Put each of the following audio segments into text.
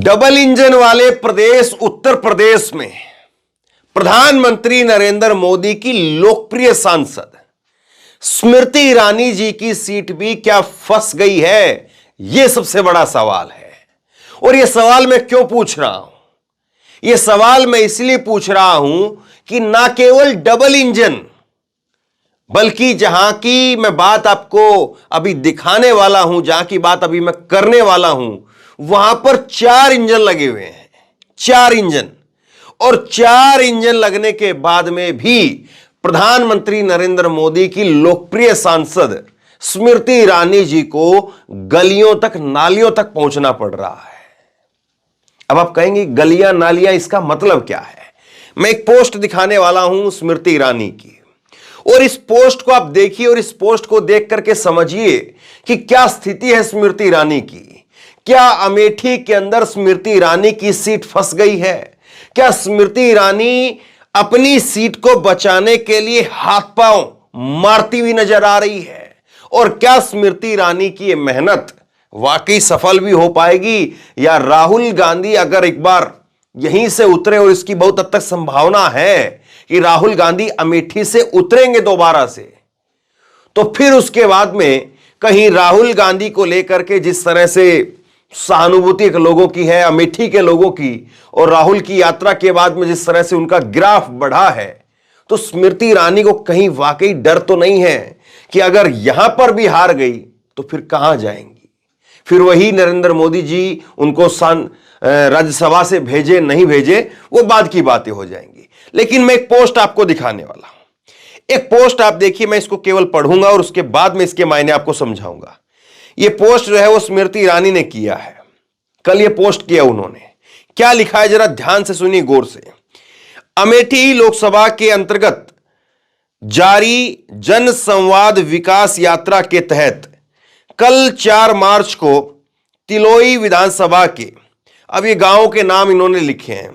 Double engine वाले प्रदेश उत्तर प्रदेश में प्रधानमंत्री नरेंद्र मोदी की लोकप्रिय सांसद स्मृति ईरानी जी की सीट भी क्या फंस गई है? यह सबसे बड़ा सवाल है। और यह सवाल मैं क्यों पूछ रहा हूं? यह सवाल मैं इसलिए पूछ रहा हूं कि ना केवल डबल इंजन बल्कि जहां की मैं बात आपको अभी दिखाने वाला हूं, जहां की बात अभी मैं करने वाला हूं, वहां पर 4 इंजन लगे हुए हैं। 4 इंजन। और 4 इंजन लगने के बाद में भी प्रधानमंत्री नरेंद्र मोदी की लोकप्रिय सांसद स्मृति ईरानी जी को गलियों तक, नालियों तक पहुंचना पड़ रहा है। अब आप कहेंगे गलियां नालियां, इसका मतलब क्या है? मैं एक पोस्ट दिखाने वाला हूं स्मृति ईरानी की, और इस पोस्ट को आप देखिए और इस पोस्ट को देख करके समझिए कि क्या स्थिति है स्मृति ईरानी की। क्या अमेठी के अंदर स्मृति ईरानी की सीट फंस गई है? क्या स्मृति ईरानी अपनी सीट को बचाने के लिए हाथ पांव मारती हुई नजर आ रही है? और क्या स्मृति ईरानी की यह मेहनत वाकई सफल भी हो पाएगी, या राहुल गांधी अगर एक बार यहीं से उतरे, और इसकी बहुत हद तक संभावना है कि राहुल गांधी अमेठी से उतरेंगे दोबारा से, तो फिर उसके बाद में कहीं राहुल गांधी को लेकर के जिस तरह से सहानुभूति के लोगों की है, अमेठी के लोगों की, और राहुल की यात्रा के बाद में जिस तरह से उनका ग्राफ बढ़ा है, तो स्मृति ईरानी को कहीं वाकई डर तो नहीं है कि अगर यहां पर भी हार गई तो फिर कहां जाएंगी? फिर वही नरेंद्र मोदी जी उनको राज्यसभा से भेजे नहीं भेजे, वो बाद की बातें हो जाएंगी। लेकिन मैं एक पोस्ट आपको दिखाने वाला हूं। एक पोस्ट आप देखिए, मैं इसको केवल पढ़ूंगा और उसके बाद में इसके मायने आपको समझाऊंगा। ये पोस्ट जो है वो स्मृति ईरानी ने किया है। कल ये पोस्ट किया उन्होंने। क्या लिखा है जरा ध्यान से सुनिए गौर से। अमेठी लोकसभा के अंतर्गत जारी जन संवाद विकास यात्रा के तहत कल 4 मार्च को तिलोई विधानसभा के, अब ये गांवों के नाम इन्होंने लिखे हैं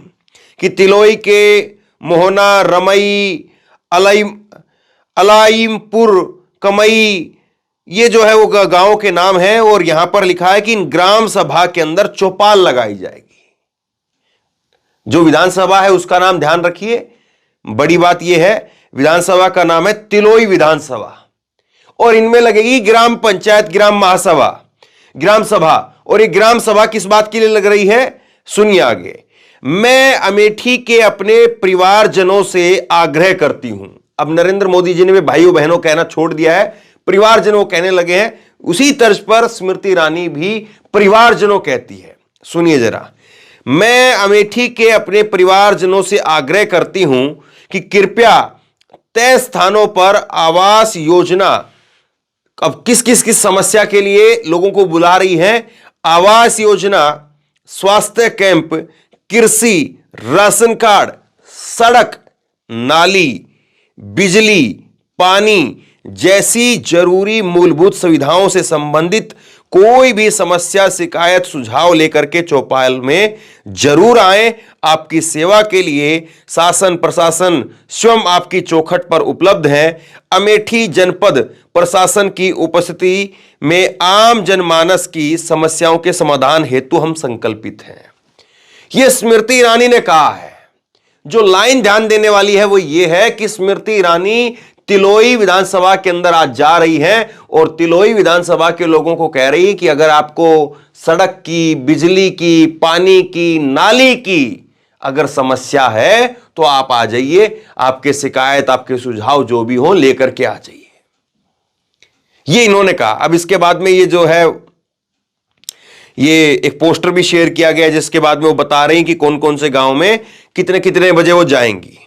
कि तिलोई के मोहना, रमई, अलाइमपुर, कमई, ये जो है वो गांवों के नाम है। और यहां पर लिखा है कि इन ग्राम सभा के अंदर चौपाल लगाई जाएगी। जो विधानसभा है उसका नाम ध्यान रखिए, बड़ी बात यह है विधानसभा का नाम है तिलोई विधानसभा, और इनमें लगेगी ग्राम पंचायत, ग्राम महासभा, ग्राम सभा। और ये ग्राम सभा किस बात के लिए लग रही है, सुनिए आगे। मैं अमेठी के अपने परिवारजनों से आग्रह करती हूं। अब नरेंद्र मोदी जी ने भी भाइयों बहनों कहना छोड़ दिया है, परिवारजनों कहने लगे हैं। उसी तर्ज पर स्मृति ईरानी भी परिवारजनों कहती है। सुनिए जरा। मैं अमेठी के अपने परिवारजनों से आग्रह करती हूं कि कृपया तय स्थानों पर आवास योजना, अब किस किस किस समस्या के लिए लोगों को बुला रही है, आवास योजना, स्वास्थ्य कैंप, कृषि, राशन कार्ड, सड़क, नाली, बिजली, पानी जैसी जरूरी मूलभूत सुविधाओं से संबंधित कोई भी समस्या, शिकायत, सुझाव लेकर के चौपाल में जरूर आए। आपकी सेवा के लिए शासन प्रशासन स्वयं आपकी चौखट पर उपलब्ध है। अमेठी जनपद प्रशासन की उपस्थिति में आम जनमानस की समस्याओं के समाधान हेतु हम संकल्पित हैं। यह स्मृति ईरानी ने कहा है। जो लाइन ध्यान देने वाली है वो ये है कि स्मृति ईरानी तिलोई विधानसभा के अंदर आज जा रही है और तिलोई विधानसभा के लोगों को कह रही है कि अगर आपको सड़क की, बिजली की, पानी की, नाली की अगर समस्या है तो आप आ जाइए, आपके शिकायत, आपके सुझाव जो भी हो लेकर के आ जाइए। ये इन्होंने कहा। अब इसके बाद में ये जो है ये एक पोस्टर भी शेयर किया गया जिसके बाद में वो बता रही हैं कि कौन कौन से गांव में कितने कितने बजे वो जाएंगी।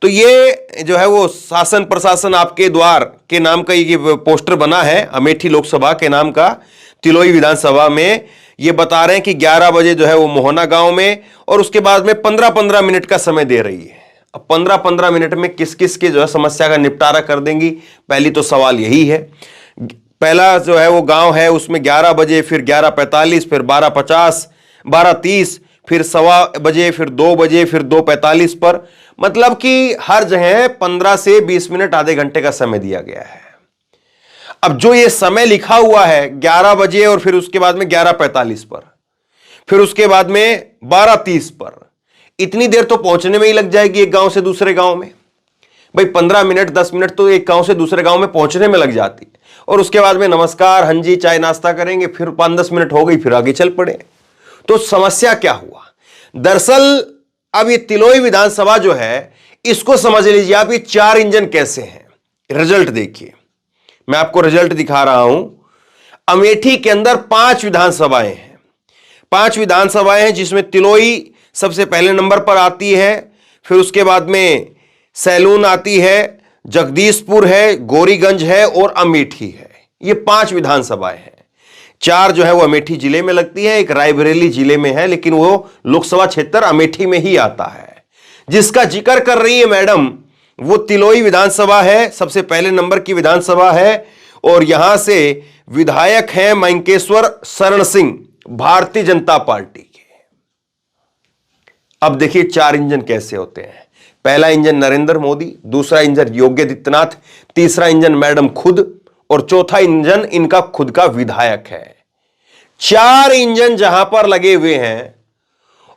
तो ये जो है वो शासन प्रशासन आपके द्वार के नाम का ये पोस्टर बना है अमेठी लोकसभा के नाम का। तिलोई विधानसभा में ये बता रहे हैं कि 11 बजे जो है वो मोहना गांव में, और उसके बाद में 15-15 मिनट का समय दे रही है। अब 15-15 मिनट में किस किस के जो है समस्या का निपटारा कर देंगी, पहली तो सवाल यही है। पहला जो है वो गांव है उसमें 11 बजे, फिर 11:45, फिर 12:50, 12:30, फिर 1:15 बजे, फिर 2 बजे, फिर 2:45 पर, मतलब कि हर जगह 15 से 20 मिनट, आधे घंटे का समय दिया गया है। अब जो ये समय लिखा हुआ है 11 बजे और फिर उसके बाद में 11:45 पर, फिर उसके बाद में 12:30 पर। इतनी देर तो पहुंचने में ही लग जाएगी एक गांव से दूसरे गांव में। भाई 15 मिनट 10 मिनट तो एक गांव से दूसरे गांव में पहुंचने में लग जाती है। और उसके बाद में नमस्कार, हंजी, चाय नाश्ता करेंगे, फिर 5-10 मिनट हो गई, फिर आगे चल पड़े। तो समस्या क्या हुआ? दरअसल अब ये तिलोई विधानसभा जो है, इसको समझ लीजिए आप, ये 4 इंजन कैसे हैं। रिजल्ट देखिए, मैं आपको रिजल्ट दिखा रहा हूं। अमेठी के अंदर 5 विधानसभाएं हैं। 5 विधानसभाएं हैं जिसमें तिलोई सबसे पहले नंबर पर आती है, फिर उसके बाद में सैलून आती है, जगदीशपुर है, गोरीगंज है और अमेठी है। ये 5 विधानसभाएं हैं। 4 जो है वो अमेठी जिले में लगती है, एक रायबरेली जिले में है, लेकिन वो लोकसभा क्षेत्र अमेठी में ही आता है। जिसका जिक्र कर रही है मैडम, वो तिलोई विधानसभा है, सबसे पहले नंबर की विधानसभा है। और यहां से विधायक हैं मयंकेश्वर शरण सिंह, भारतीय जनता पार्टी के। अब देखिए 4 इंजन कैसे होते हैं। पहला इंजन नरेंद्र मोदी, दूसरा इंजन योगी आदित्यनाथ, तीसरा इंजन मैडम खुद, और चौथा इंजन इनका खुद का विधायक है। 4 इंजन जहां पर लगे हुए हैं,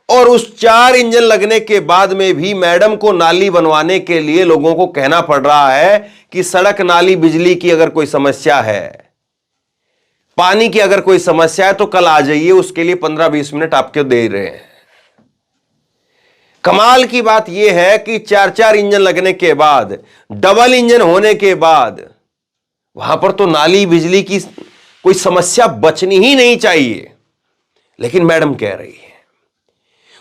और उस 4 इंजन लगने के बाद में भी मैडम को नाली बनवाने के लिए लोगों को कहना पड़ रहा है कि सड़क, नाली, बिजली की अगर कोई समस्या है, पानी की अगर कोई समस्या है तो कल आ जाइए, उसके लिए 15-20 मिनट आपको दे रहे हैं। कमाल की बात यह है कि 4-4 इंजन लगने के बाद, डबल इंजन होने के बाद, वहां पर तो नाली, बिजली की कोई समस्या बचनी ही नहीं चाहिए, लेकिन मैडम कह रही है।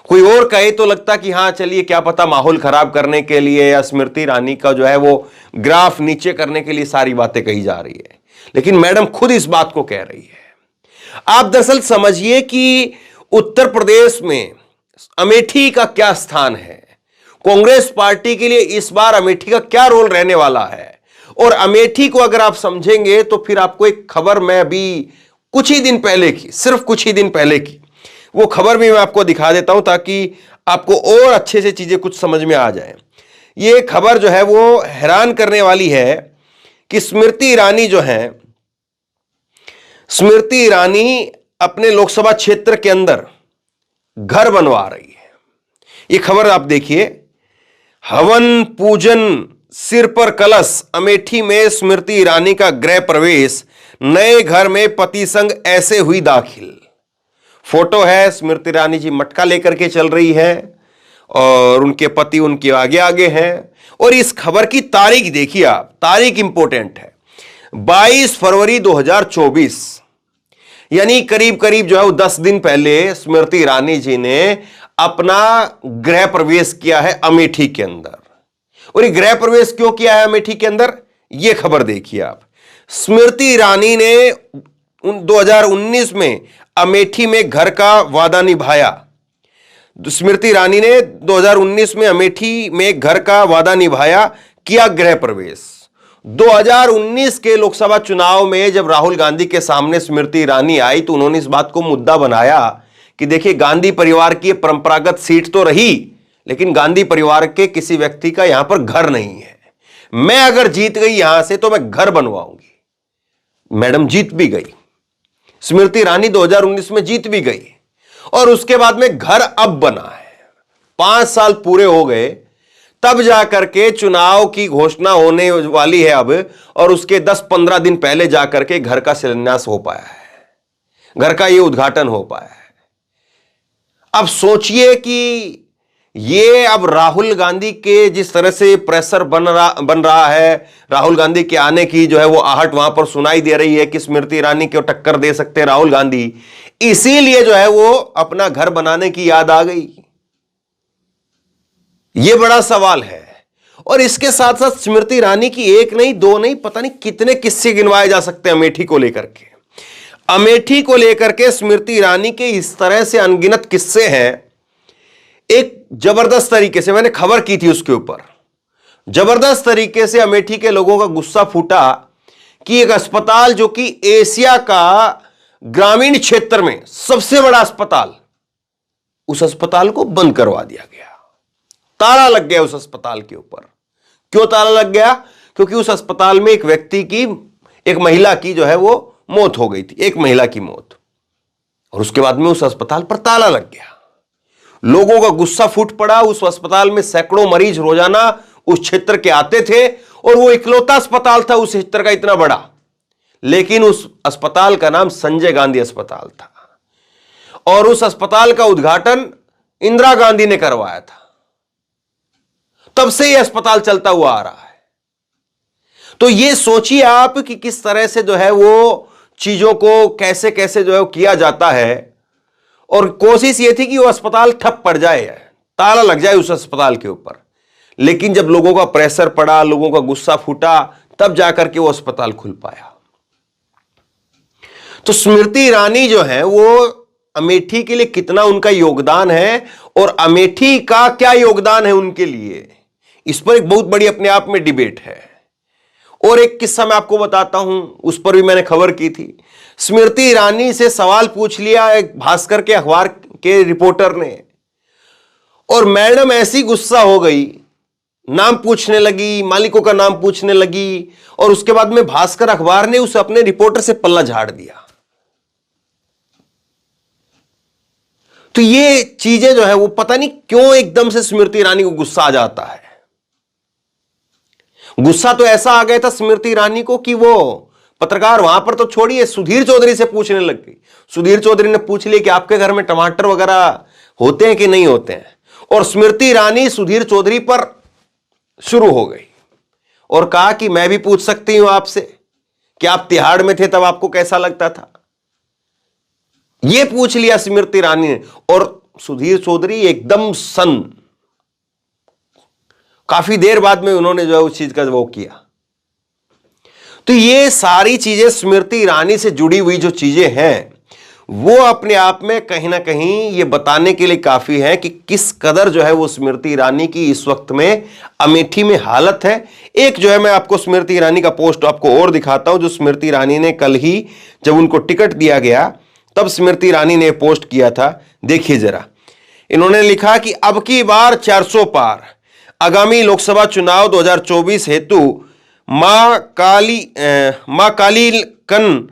कोई और कहे तो लगता कि हां चलिए, क्या पता माहौल खराब करने के लिए या स्मृति ईरानी का जो है वो ग्राफ नीचे करने के लिए सारी बातें कही जा रही है, लेकिन मैडम खुद इस बात को कह रही है। आप दरअसल समझिए कि उत्तर प्रदेश में अमेठी का क्या स्थान है, कांग्रेस पार्टी के लिए इस बार अमेठी का क्या रोल रहने वाला है। और अमेठी को अगर आप समझेंगे तो फिर आपको एक खबर, मैं अभी कुछ ही दिन पहले की, सिर्फ कुछ ही दिन पहले की वो खबर भी मैं आपको दिखा देता हूं, ताकि आपको और अच्छे से चीजें कुछ समझ में आ जाए। ये खबर जो है वो हैरान करने वाली है कि स्मृति ईरानी जो है, स्मृति ईरानी अपने लोकसभा क्षेत्र के अंदर घर बनवा रही है। ये खबर आप देखिए, हवन पूजन, सिर पर कलश, अमेठी में स्मृति ईरानी का गृह प्रवेश, नए घर में पति संग ऐसे हुई दाखिल। फोटो है, स्मृति ईरानी जी मटका लेकर के चल रही है और उनके पति उनके आगे आगे हैं। और इस खबर की तारीख देखिए आप, तारीख इंपॉर्टेंट है, 22 फरवरी 2024, यानी करीब करीब जो है वो 10 दिन पहले स्मृति ईरानी जी ने अपना गृह प्रवेश किया है अमेठी के अंदर। और ये गृह प्रवेश क्यों किया है अमेठी के अंदर, ये खबर देखिए आप। स्मृति ईरानी ने 2019 में अमेठी में घर का वादा निभाया। स्मृति ईरानी ने 2019 में अमेठी में घर का वादा निभाया, किया गृह प्रवेश। 2019 के लोकसभा चुनाव में जब राहुल गांधी के सामने स्मृति ईरानी आई तो उन्होंने इस बात को मुद्दा बनाया कि देखिए, गांधी परिवार की परंपरागत सीट तो रही, लेकिन गांधी परिवार के किसी व्यक्ति का यहां पर घर नहीं है। मैं अगर जीत गई यहां से तो मैं घर बनवाऊंगी। मैडम जीत भी गई, स्मृति ईरानी 2019 में जीत भी गई, और उसके बाद में घर अब बना है। 5 साल पूरे हो गए, तब जाकर के चुनाव की घोषणा होने वाली है अब, और उसके 10-15 दिन पहले जाकर के घर का शिलान्यास हो पाया है, घर का यह उद्घाटन हो पाया है। अब सोचिए कि ये अब राहुल गांधी के जिस तरह से प्रेशर बन रहा है, राहुल गांधी के आने की जो है वो आहट वहां पर सुनाई दे रही है कि स्मृति ईरानी को टक्कर दे सकते हैं राहुल गांधी, इसीलिए जो है वो अपना घर बनाने की याद आ गई। ये बड़ा सवाल है। और इसके साथ साथ स्मृति ईरानी की एक नहीं, दो नहीं, पता नहीं कितने किस्से गिनवाए जा सकते हैं अमेठी को लेकर के। अमेठी को लेकर के स्मृति ईरानी के इस तरह से अनगिनत किस्से हैं। एक जबरदस्त तरीके से मैंने खबर की थी, उसके ऊपर जबरदस्त तरीके से अमेठी के लोगों का गुस्सा फूटा कि एक अस्पताल जो कि एशिया का ग्रामीण क्षेत्र में सबसे बड़ा अस्पताल, उस अस्पताल को बंद करवा दिया गया। ताला लग गया उस अस्पताल के ऊपर। क्यों ताला लग गया? क्योंकि उस अस्पताल में एक व्यक्ति की, एक महिला की जो है वो मौत हो गई थी, एक महिला की मौत। और उसके बाद में उस अस्पताल पर ताला लग गया। लोगों का गुस्सा फूट पड़ा। उस अस्पताल में सैकड़ों मरीज रोजाना उस क्षेत्र के आते थे और वो इकलौता अस्पताल था उस क्षेत्र का इतना बड़ा, लेकिन उस अस्पताल का नाम संजय गांधी अस्पताल था और उस अस्पताल का उद्घाटन इंदिरा गांधी ने करवाया था। तब से यह अस्पताल चलता हुआ आ रहा है। तो यह सोचिए आप कि किस तरह से जो है वो चीजों को कैसे कैसे जो है वो किया जाता है। और कोशिश यह थी कि वो अस्पताल ठप पड़ जाए, ताला लग जाए उस अस्पताल के ऊपर। लेकिन जब लोगों का प्रेशर पड़ा, लोगों का गुस्सा फूटा, तब जाकर के वो अस्पताल खुल पाया। तो स्मृति ईरानी जो है वो अमेठी के लिए कितना उनका योगदान है और अमेठी का क्या योगदान है उनके लिए, इस पर एक बहुत बड़ी अपने आप में डिबेट है। और एक किस्सा मैं आपको बताता हूं, उस पर भी मैंने खबर की थी। स्मृति ईरानी से सवाल पूछ लिया एक भास्कर के अखबार के रिपोर्टर ने, और मैडम ऐसी गुस्सा हो गई, नाम पूछने लगी, मालिकों का नाम पूछने लगी, और उसके बाद में भास्कर अखबार ने उस अपने रिपोर्टर से पल्ला झाड़ दिया। तो ये चीजें जो है वो पता नहीं क्यों एकदम से स्मृति ईरानी को गुस्सा आ जाता है। गुस्सा तो ऐसा आ गया था स्मृति ईरानी को कि वो पत्रकार वहां पर तो छोड़िए, सुधीर चौधरी से पूछने लग गई। सुधीर चौधरी ने पूछ लिया कि आपके घर में टमाटर वगैरह होते हैं कि नहीं होते हैं, और स्मृति ईरानी सुधीर चौधरी पर शुरू हो गई और कहा कि मैं भी पूछ सकती हूं आपसे कि आप तिहाड़ में थे तब आपको कैसा लगता था। यह पूछ लिया स्मृति ईरानी ने, और सुधीर चौधरी एकदम सन्न। काफी देर बाद में उन्होंने जो है उस चीज का वो किया। तो ये सारी चीजें स्मृति ईरानी से जुड़ी हुई जो चीजें हैं वो अपने आप में कहीं ना कहीं ये बताने के लिए काफी है कि किस कदर जो है वो स्मृति ईरानी की इस वक्त में अमेठी में हालत है। एक जो है मैं आपको स्मृति ईरानी का पोस्ट आपको और दिखाता हूं, जो स्मृति ईरानी ने कल ही जब उनको टिकट दिया गया तब स्मृति ईरानी ने पोस्ट किया था। देखिए जरा, इन्होंने लिखा कि अब की बार 400 पार, आगामी लोकसभा चुनाव 2024 हेतु मां काली कन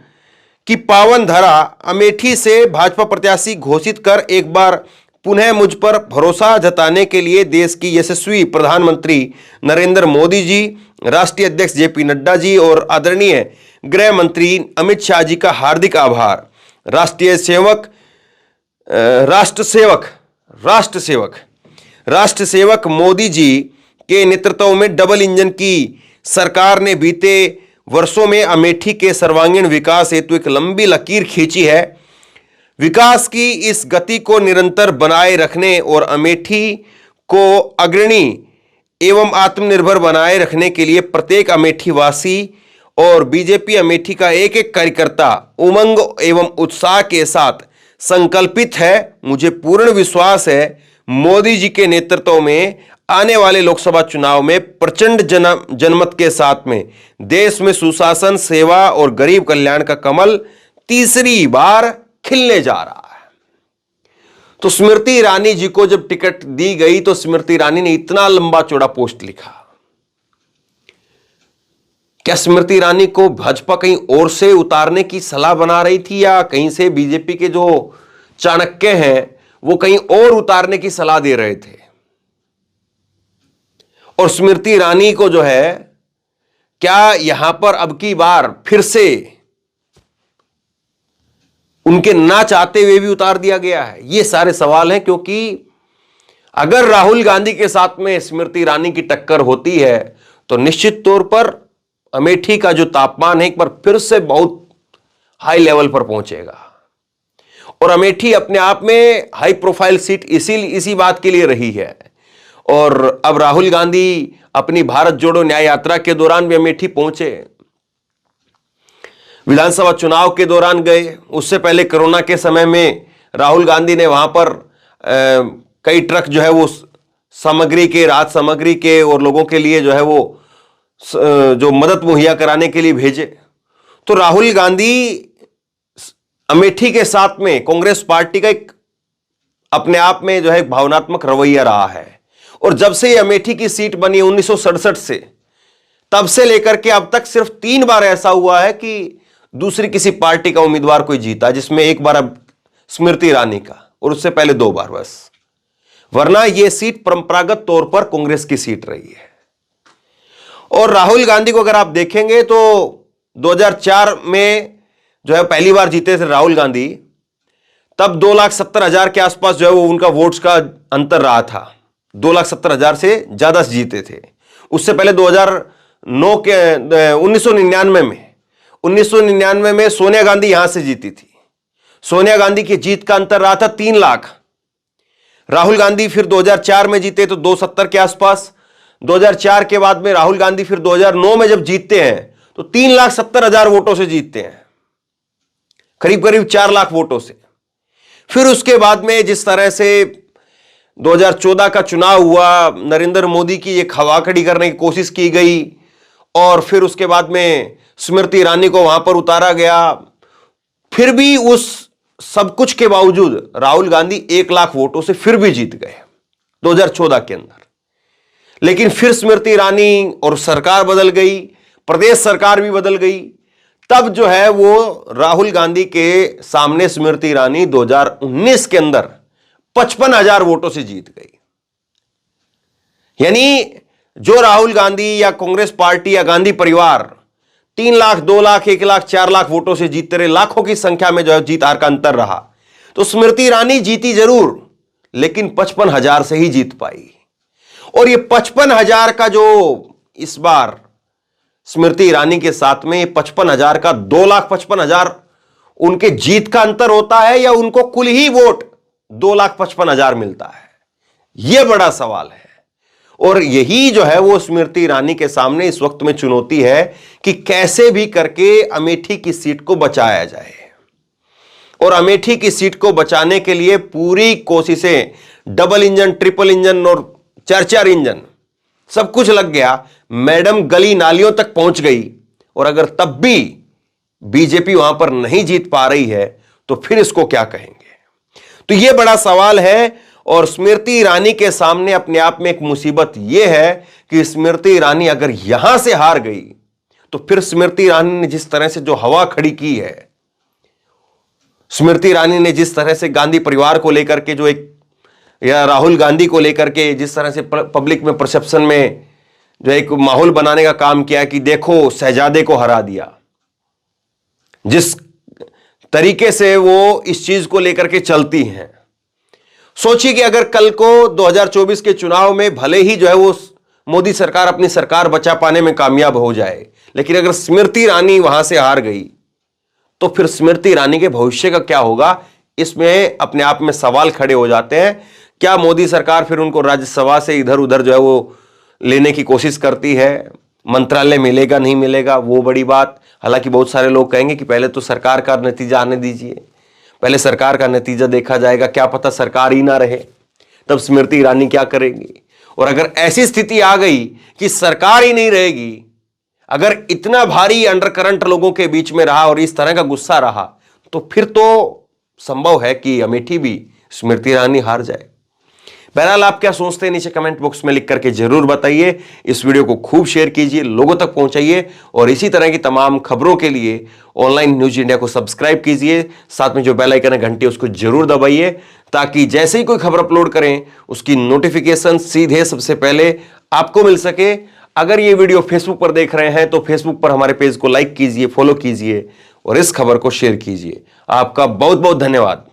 की पावन धरा अमेठी से भाजपा प्रत्याशी घोषित कर एक बार पुनः मुझ पर भरोसा जताने के लिए देश की यशस्वी प्रधानमंत्री नरेंद्र मोदी जी, राष्ट्रीय अध्यक्ष जेपी नड्डा जी और आदरणीय गृह मंत्री अमित शाह जी का हार्दिक आभार। राष्ट्र सेवक मोदी जी के नेतृत्व में डबल इंजन की सरकार ने बीते वर्षों में अमेठी के सर्वांगीण विकास हेतु एक लंबी लकीर खींची है। विकास की इस गति को निरंतर बनाए रखने और अमेठी को अग्रणी एवं आत्मनिर्भर बनाए रखने के लिए प्रत्येक अमेठी वासी और बीजेपी अमेठी का एक एक कार्यकर्ता उमंग एवं उत्साह के साथ संकल्पित है। मुझे पूर्ण विश्वास है मोदी जी के नेतृत्व में आने वाले लोकसभा चुनाव में प्रचंड जनमत के साथ में देश में सुशासन, सेवा और गरीब कल्याण का कमल तीसरी बार खिलने जा रहा है। तो स्मृति ईरानी जी को जब टिकट दी गई तो स्मृति ईरानी ने इतना लंबा चौड़ा पोस्ट लिखा। क्या स्मृति ईरानी को भाजपा कहीं और से उतारने की सलाह बना रही थी, या कहीं से बीजेपी के जो चाणक्य हैं वो कहीं और उतारने की सलाह दे रहे थे? और स्मृति ईरानी को जो है क्या यहां पर अब की बार फिर से उनके ना चाहते हुए भी उतार दिया गया है? ये सारे सवाल हैं, क्योंकि अगर राहुल गांधी के साथ में स्मृति ईरानी की टक्कर होती है तो निश्चित तौर पर अमेठी का जो तापमान है एक बार फिर से बहुत हाई लेवल पर पहुंचेगा। और अमेठी अपने आप में हाई प्रोफाइल सीट इसी बात के लिए रही है। और अब राहुल गांधी अपनी भारत जोड़ो न्याय यात्रा के दौरान भी अमेठी पहुंचे, विधानसभा चुनाव के दौरान गए, उससे पहले कोरोना के समय में राहुल गांधी ने वहां पर कई ट्रक जो है वो सामग्री के, राहत सामग्री के और लोगों के लिए जो है वो जो मदद मुहैया कराने के लिए भेजे। तो राहुल गांधी अमेठी के साथ में कांग्रेस पार्टी का एक अपने आप में जो है भावनात्मक रवैया रहा है। और जब से ये अमेठी की सीट बनी 1967 से, तब से लेकर के अब तक सिर्फ 3 बार ऐसा हुआ है कि दूसरी किसी पार्टी का उम्मीदवार कोई जीता, जिसमें एक बार अब स्मृति ईरानी का, और उससे पहले 2 बार बस, वरना यह सीट परंपरागत तौर पर कांग्रेस की सीट रही है। और राहुल गांधी को अगर आप देखेंगे तो 2004 में जो है पहली बार जीते थे राहुल गांधी, तब 2,70,000 के आसपास जो है वो उनका वोट्स का अंतर रहा था, 2,70,000 से ज्यादा जीते थे। उससे पहले 2009 के 1999 में सोनिया गांधी यहां से जीती थी। सोनिया गांधी की जीत का अंतर रहा था 3 लाख। राहुल गांधी फिर 2004 में जीते तो 270 के आसपास। 2004 के बाद में राहुल गांधी फिर 2009 में जब जीतते हैं तो 3,70,000 वोटों से जीतते हैं, करीब करीब 4 लाख वोटों से। फिर उसके बाद में जिस तरह से 2014 का चुनाव हुआ, नरेंद्र मोदी की एक हवा खड़ी करने की कोशिश की गई, और फिर उसके बाद में स्मृति ईरानी को वहां पर उतारा गया। फिर भी उस सब कुछ के बावजूद राहुल गांधी 1 लाख वोटों से फिर भी जीत गए 2014 के अंदर। लेकिन फिर स्मृति ईरानी और सरकार बदल गई, प्रदेश सरकार भी बदल गई, तब जो है वो राहुल गांधी के सामने स्मृति ईरानी 2019 के अंदर 55,000 वोटों से जीत गई। यानी जो राहुल गांधी या कांग्रेस पार्टी या गांधी परिवार 3 लाख, 2 लाख, 1 लाख, 4 लाख वोटों से जीतते रहे, लाखों की संख्या में जो है जीत हार का अंतर रहा, तो स्मृति ईरानी जीती जरूर लेकिन 55,000 से ही जीत पाई। और ये 55,000 का जो इस बार स्मृति ईरानी के साथ में 55,000 का 2,55,000 उनके जीत का अंतर होता है, या उनको कुल ही वोट 2,55,000 मिलता है, यह बड़ा सवाल है। और यही जो है वो स्मृति ईरानी के सामने इस वक्त में चुनौती है कि कैसे भी करके अमेठी की सीट को बचाया जाए। और अमेठी की सीट को बचाने के लिए पूरी कोशिशें, डबल इंजन, ट्रिपल इंजन और 4-4 इंजन, सब कुछ लग गया। मैडम गली नालियों तक पहुंच गई, और अगर तब भी बीजेपी वहां पर नहीं जीत पा रही है तो फिर इसको क्या कहेंगे। तो यह बड़ा सवाल है। और स्मृति ईरानी के सामने अपने आप में एक मुसीबत यह है कि स्मृति ईरानी अगर यहां से हार गई तो फिर स्मृति ईरानी ने जिस तरह से जो हवा खड़ी की है, स्मृति ईरानी ने जिस तरह से गांधी परिवार को लेकर के जो एक, या राहुल गांधी को लेकर के जिस तरह से पब्लिक में परसेप्शन में जो एक माहौल बनाने का काम किया कि देखो शहजादे को हरा दिया, जिस तरीके से वो इस चीज को लेकर के चलती हैं। सोचिए कि अगर कल को 2024 के चुनाव में भले ही जो है वो मोदी सरकार अपनी सरकार बचा पाने में कामयाब हो जाए, लेकिन अगर स्मृति ईरानी वहां से हार गई तो फिर स्मृति ईरानी के भविष्य का क्या होगा, इसमें अपने आप में सवाल खड़े हो जाते हैं। क्या मोदी सरकार फिर उनको राज्यसभा से इधर उधर जो है वो लेने की कोशिश करती है, मंत्रालय मिलेगा नहीं मिलेगा वो बड़ी बात। हालांकि बहुत सारे लोग कहेंगे कि पहले तो सरकार का नतीजा आने दीजिए, पहले सरकार का नतीजा देखा जाएगा, क्या पता सरकार ही ना रहे, तब स्मृति ईरानी क्या करेंगी। और अगर ऐसी स्थिति आ गई कि सरकार ही नहीं रहेगी, अगर इतना भारी अंडरकरंट लोगों के बीच में रहा और इस तरह का गुस्सा रहा, तो फिर तो संभव है कि अमेठी भी स्मृति ईरानी हार जाए। बहरहाल आप क्या सोचते हैं नीचे कमेंट बॉक्स में लिख करके जरूर बताइए। इस वीडियो को खूब शेयर कीजिए, लोगों तक पहुंचाइए, और इसी तरह की तमाम खबरों के लिए ऑनलाइन न्यूज इंडिया को सब्सक्राइब कीजिए। साथ में जो बेल आइकन है घंटी उसको जरूर दबाइए, ताकि जैसे ही कोई खबर अपलोड करें उसकी नोटिफिकेशन सीधे सबसे पहले आपको मिल सके। अगर ये वीडियो फेसबुक पर देख रहे हैं तो फेसबुक पर हमारे पेज को लाइक कीजिए, फॉलो कीजिए और इस खबर को शेयर कीजिए। आपका बहुत बहुत धन्यवाद।